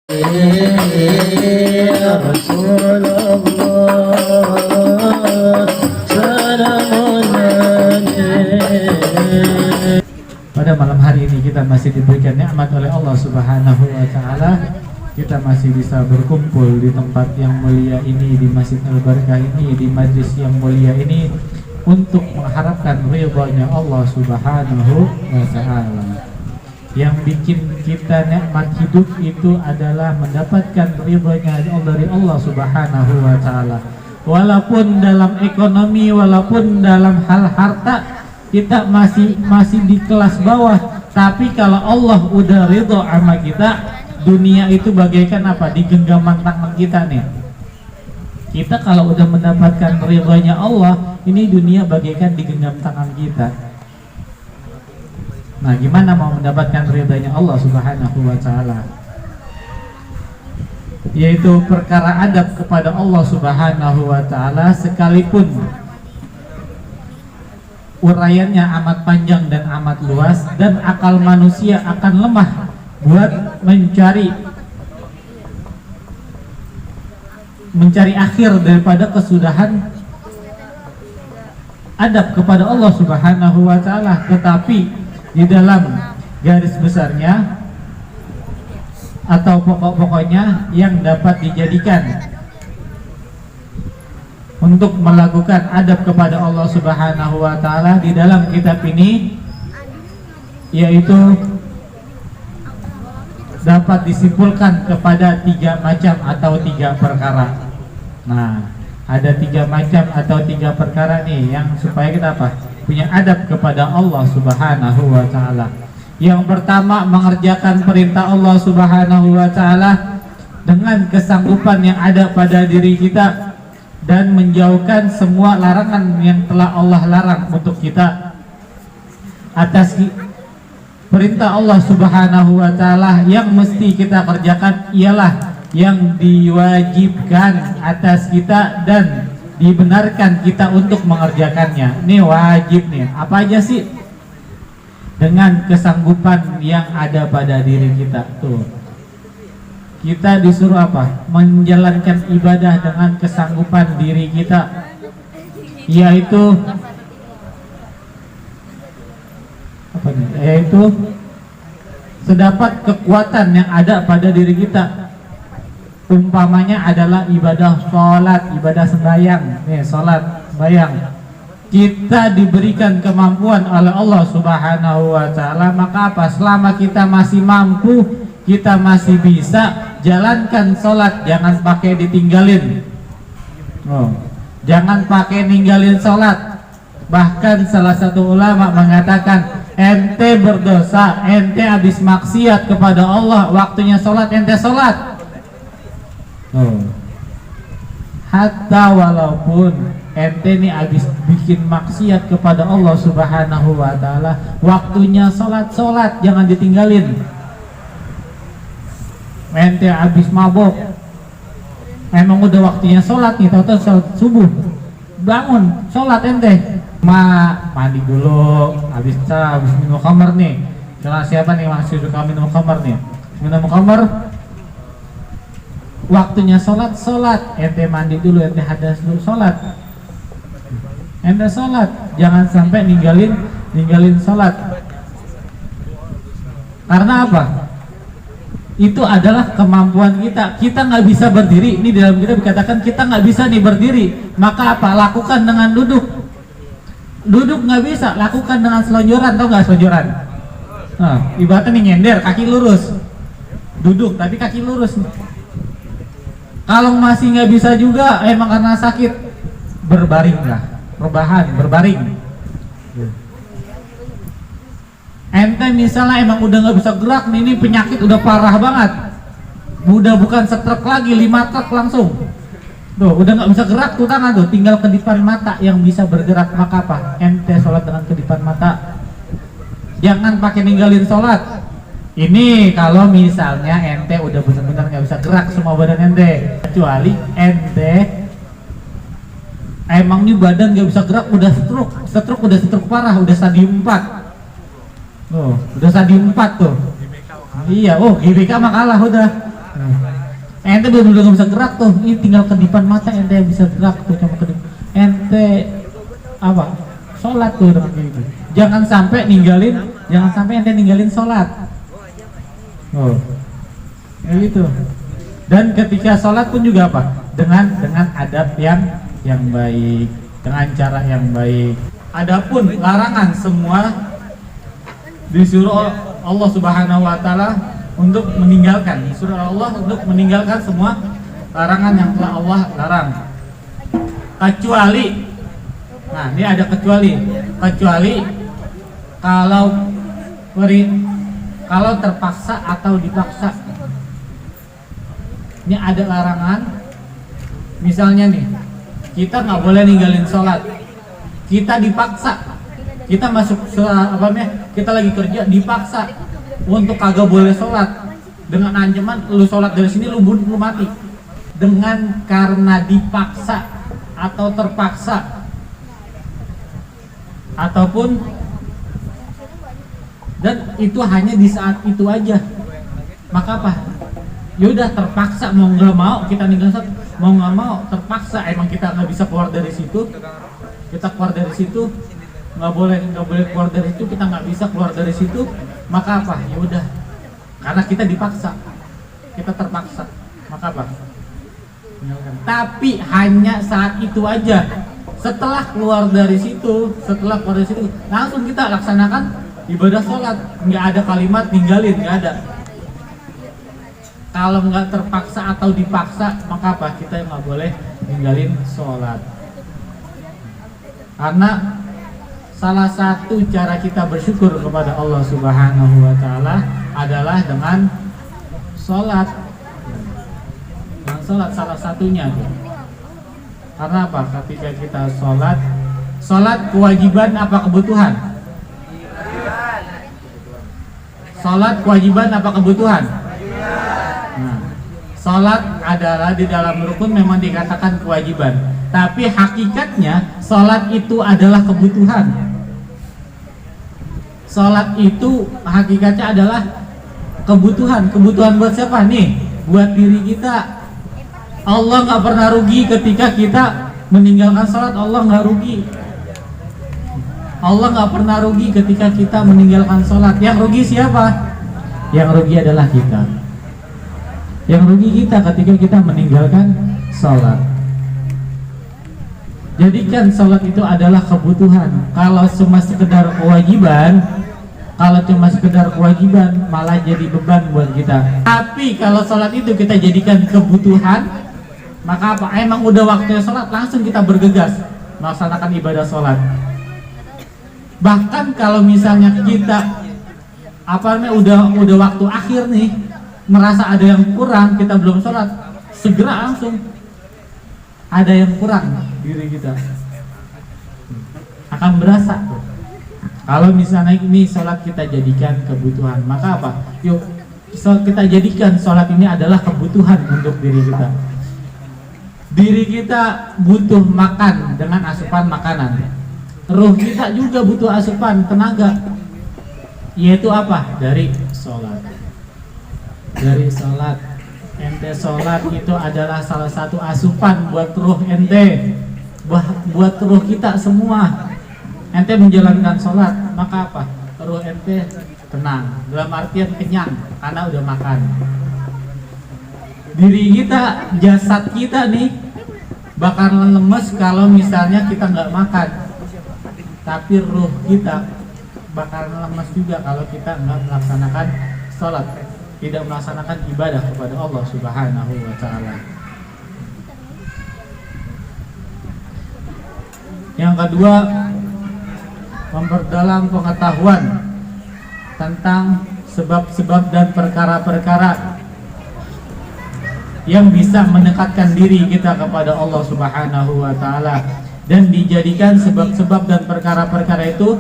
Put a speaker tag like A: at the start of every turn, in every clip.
A: Ya Rasulullah, salamun alaik.
B: Pada malam hari ini kita masih diberikan nikmat oleh Allah Subhanahu wa taala. Kita masih bisa berkumpul di tempat yang mulia ini, di Masjid Al-Barakah ini, di majlis yang mulia ini untuk mengharapkan ridhonya Allah Subhanahu wa taala. Yang bikin kita nikmat hidup itu adalah mendapatkan ridhonya dari Allah Subhanahu wa taala. Walaupun dalam ekonomi, walaupun dalam hal harta kita masih di kelas bawah, tapi kalau Allah udah ridho sama kita, dunia itu bagaikan apa? Di genggaman tangan kita nih. Kita kalau udah mendapatkan ridhonya Allah, ini dunia bagaikan di genggam tangan kita. Nah, gimana mau mendapatkan ridhanya Allah Subhanahu wa taala? Yaitu perkara adab kepada Allah Subhanahu wa taala, sekalipun uraiannya amat panjang dan amat luas, dan akal manusia akan lemah buat mencari akhir daripada kesudahan adab kepada Allah Subhanahu wa taala. Tetapi di dalam garis besarnya atau pokok-pokoknya yang dapat dijadikan untuk melakukan adab kepada Allah Subhanahu wa taala di dalam kitab ini, yaitu dapat disimpulkan kepada 3 macam atau 3 perkara. Nah, ada 3 macam atau 3 perkara nih yang supaya kita apa? Punya adab kepada Allah Subhanahu wa taala. Yang pertama, mengerjakan perintah Allah Subhanahu wa taala dengan kesanggupan yang ada pada diri kita dan menjauhkan semua larangan yang telah Allah larang untuk kita. Atas perintah Allah Subhanahu wa taala yang mesti kita kerjakan ialah yang diwajibkan atas kita dan dibenarkan kita untuk mengerjakannya. Ini wajib nih. Apa aja sih? Dengan kesanggupan yang ada pada diri kita. Tuh, kita disuruh apa? Menjalankan ibadah dengan kesanggupan diri kita, yaitu apa nih? Yaitu sedapat kekuatan yang ada pada diri kita. Umpamanya adalah ibadah sholat, ibadah sembahyang. Nih, sholat, sembahyang. Kita diberikan kemampuan oleh Allah Subhanahu wa taala, maka apa? Selama kita masih mampu, kita masih bisa jalankan sholat, jangan pakai ditinggalin. Jangan pakai ninggalin sholat. Bahkan salah satu ulama mengatakan, ente berdosa, ente habis maksiat kepada Allah, waktunya sholat ente sholat. Hatta walaupun ente nih habis bikin maksiat kepada Allah Subhanahu wa taala, waktunya sholat jangan ditinggalin. Ente habis mabok, emang udah waktunya sholat nih, tahu-tahu sholat subuh, bangun sholat ente, mandi dulu, habis minum khamar nih. Kalau siapa nih masih suka minum khamar nih, minum khamar, waktunya sholat, ente mandi dulu, ente hadas dulu, sholat, ente sholat, jangan sampai ninggalin sholat. Karena apa? Itu adalah kemampuan kita. Kita nggak bisa berdiri. Ini dalam kita dikatakan kita nggak bisa nih berdiri. Maka apa? Lakukan dengan duduk. Duduk nggak bisa, lakukan dengan selonjoran. Tau nggak selonjoran? Nah, ibaratnya nih nyender, kaki lurus. Duduk tapi kaki lurus. Kalau masih nggak bisa juga, emang karena sakit, berbaring lah, rebahan, berbaring. Ente misalnya emang udah nggak bisa gerak nih, ini penyakit udah parah banget, udah bukan stroke lagi, 5 truk langsung. Tuh, udah nggak bisa gerak tuh tangan tuh, tinggal kedipan mata yang bisa bergerak. Maka apa? Ente sholat dengan kedipan mata. Jangan pakai ninggalin sholat. Ini kalau misalnya ente udah benar-benar nggak bisa gerak semua badan ente, kecuali ente emang nih badan nggak bisa gerak, udah stroke parah, udah stadium 4. Udah stadium 4 tuh. Iya, GBK mah kalah udah. Ente bener-bener nggak bisa gerak tuh, ini tinggal kedipan mata ente yang bisa gerak tuh cuma kedip. Ente apa? Sholat tuh dengan gitu. Jangan sampai ente ninggalin sholat. Oh, kayak gitu. Dan ketika sholat pun juga apa? Dengan adab yang baik, dengan cara yang baik. Adapun larangan semua disuruh Allah Subhanahu wa taala untuk meninggalkan. Disuruh Allah untuk meninggalkan semua larangan yang telah Allah larang. Kecuali, nah ini ada kecuali kalau terpaksa atau dipaksa. Ini ada larangan. Misalnya nih, kita nggak boleh ninggalin sholat. Kita dipaksa, kita masuk kita lagi kerja dipaksa untuk kagak boleh sholat dengan ancaman lu sholat dari sini lu mati. Dengan karena dipaksa atau terpaksa ataupun dan itu hanya di saat itu aja, maka apa? Yaudah terpaksa mau nggak mau kita ninggalin sholat, mau nggak mau terpaksa emang kita nggak bisa keluar dari situ. Kita keluar dari situ nggak boleh keluar dari situ, kita nggak bisa keluar dari situ, maka apa? Ya udah, karena kita dipaksa, kita terpaksa, maka apa? Tapi hanya saat itu aja. Setelah keluar dari situ langsung kita laksanakan ibadah sholat, nggak ada kalimat ninggalin, nggak ada. Kalau nggak terpaksa atau dipaksa, maka apa? Kita nggak boleh ninggalin sholat. Karena salah satu cara kita bersyukur kepada Allah Subhanahu wa taala adalah dengan sholat. Dengan sholat salah satunya tuh. Karena apa? Ketika kita sholat kewajiban apa kebutuhan? Sholat kewajiban apa kebutuhan? Nah, sholat adalah di dalam rukun memang dikatakan kewajiban, tapi hakikatnya sholat itu adalah kebutuhan. Sholat itu hakikatnya adalah kebutuhan. Kebutuhan buat siapa nih? Buat diri kita. Allah nggak pernah rugi ketika kita meninggalkan sholat. Allah nggak rugi. Allah nggak pernah rugi ketika kita meninggalkan sholat. Yang rugi siapa? Yang rugi adalah kita. Yang rugi kita ketika kita meninggalkan sholat. Jadikan sholat itu adalah kebutuhan. Kalau cuma sekedar kewajiban, malah jadi beban buat kita. Tapi kalau sholat itu kita jadikan kebutuhan, maka apa? Emang udah waktunya sholat, langsung kita bergegas melaksanakan ibadah sholat. Bahkan kalau misalnya kita udah waktu akhir nih, merasa ada yang kurang, kita belum sholat, segera langsung ada yang kurang diri kita akan berasa. Kalau misalnya ini sholat kita jadikan kebutuhan, maka apa? Yuk kita jadikan sholat ini adalah kebutuhan untuk diri kita. Diri kita butuh makan dengan asupan makanan. Ruh kita juga butuh asupan tenaga, yaitu apa? Dari sholat. Dari sholat. Ente sholat itu adalah salah satu asupan buat ruh ente, buat ruh kita semua. Ente menjalankan sholat, maka apa? Ruh ente tenang, dalam artian kenyang karena udah makan. Diri kita, jasad kita nih bakalan lemes kalau misalnya kita nggak makan. Tapi ruh kita bakalan lemes juga kalau kita nggak melaksanakan sholat, tidak melaksanakan ibadah kepada Allah Subhanahu wa taala. Yang kedua, memperdalam pengetahuan tentang sebab-sebab dan perkara-perkara yang bisa mendekatkan diri kita kepada Allah Subhanahu wa taala, dan dijadikan sebab-sebab dan perkara-perkara itu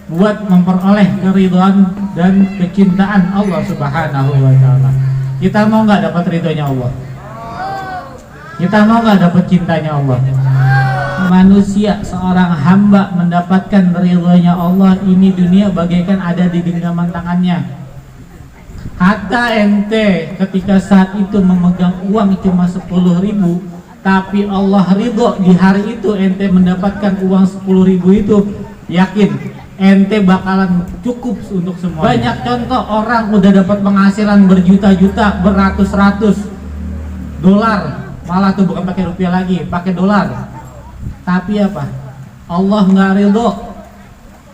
B: buat memperoleh keridhaan dan kecintaan Allah Subhanahu wa taala. Kita mau nggak dapat ridhonya Allah? Kita mau nggak dapat cintanya Allah? Manusia, seorang hamba mendapatkan ridhonya Allah ini dunia bagaikan ada di genggaman tangannya. Hatta ente ketika saat itu memegang uang cuma 10.000, tapi Allah ridho di hari itu ente mendapatkan uang 10.000 itu, yakin ente bakalan cukup untuk semua. Banyak contoh orang udah dapat penghasilan berjuta-juta, beratus-ratus dolar, malah tuh bukan pakai rupiah lagi, pakai dolar. Tapi apa? Allah nggak ridho.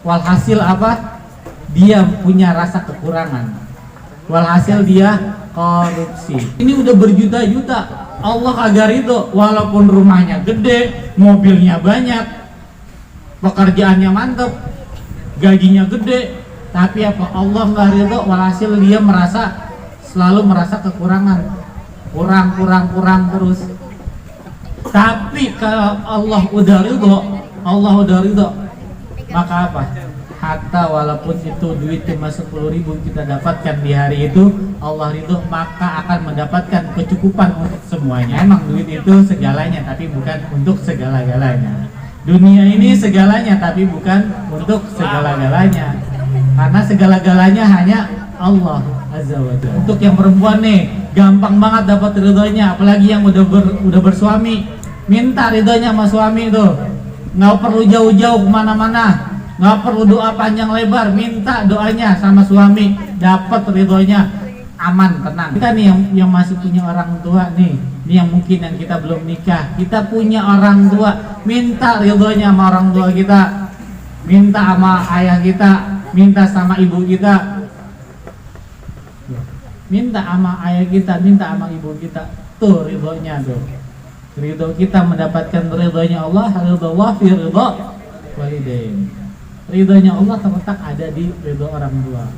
B: Walhasil apa? Dia punya rasa kekurangan. Walhasil dia korupsi. Ini udah berjuta-juta, Allah kagak ridho. Walaupun rumahnya gede, mobilnya banyak, pekerjaannya mantap, gajinya gede, tapi apa? Allah nggak ridho. Walhasil dia selalu merasa kekurangan, kurang terus. Tapi kalau Allah udah ridho, maka apa? Hatta walaupun itu duit cuma 10.000 kita dapatkan di hari itu, Allah ridho, maka akan mendapatkan kecukupan untuk semuanya. Emang duit itu segalanya, tapi bukan untuk segala-galanya. Dunia ini segalanya, tapi bukan untuk segala-galanya. Karena segala-galanya hanya Allah Azza wa Jalla. Untuk yang perempuan nih, gampang banget dapat ridhonya, apalagi yang udah bersuami. Minta ridhonya sama suami tuh, nggak perlu jauh-jauh kemana-mana, nggak perlu doa panjang lebar, minta doanya sama suami, dapat ridhonya, aman, tenang. Kita nih yang masih punya orang tua nih, ini yang mungkin yang kita belum nikah, kita punya orang tua, minta ridhonya sama orang tua kita, minta sama ayah kita, minta sama ibu kita, minta sama ayah kita, minta sama ibu kita, tuh ridhonya tuh. Ridho kita mendapatkan ridhonya Allah, ridho Allah fi ridho walidain. Ridhonya Allah terletak ada di ridho orang tua.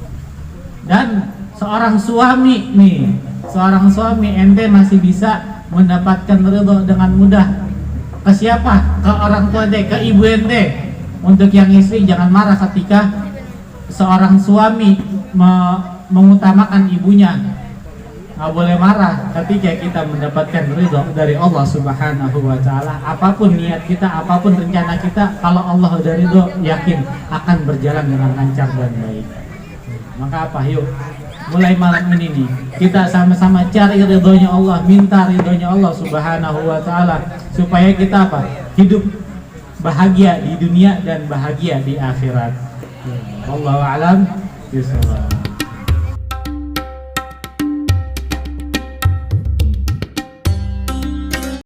B: Dan seorang suami nih, seorang suami ente masih bisa mendapatkan ridho dengan mudah. Ke siapa? Ke orang tua ente, ke ibu ente. Untuk yang istri jangan marah ketika seorang suami mengutamakan ibunya. Nggak boleh marah ketika kita mendapatkan ridho dari Allah Subhanahu wa Ta'ala. Apapun niat kita, apapun rencana kita, kalau Allah udah ridho, yakin akan berjalan dengan lancar dan baik. Maka apa? Yuk, mulai malam ini nih, kita sama-sama cari ridhonya Allah, minta ridhonya Allah Subhanahu wa Ta'ala, supaya kita apa? Hidup bahagia di dunia dan bahagia di akhirat. Wallahu a'lam bishawab.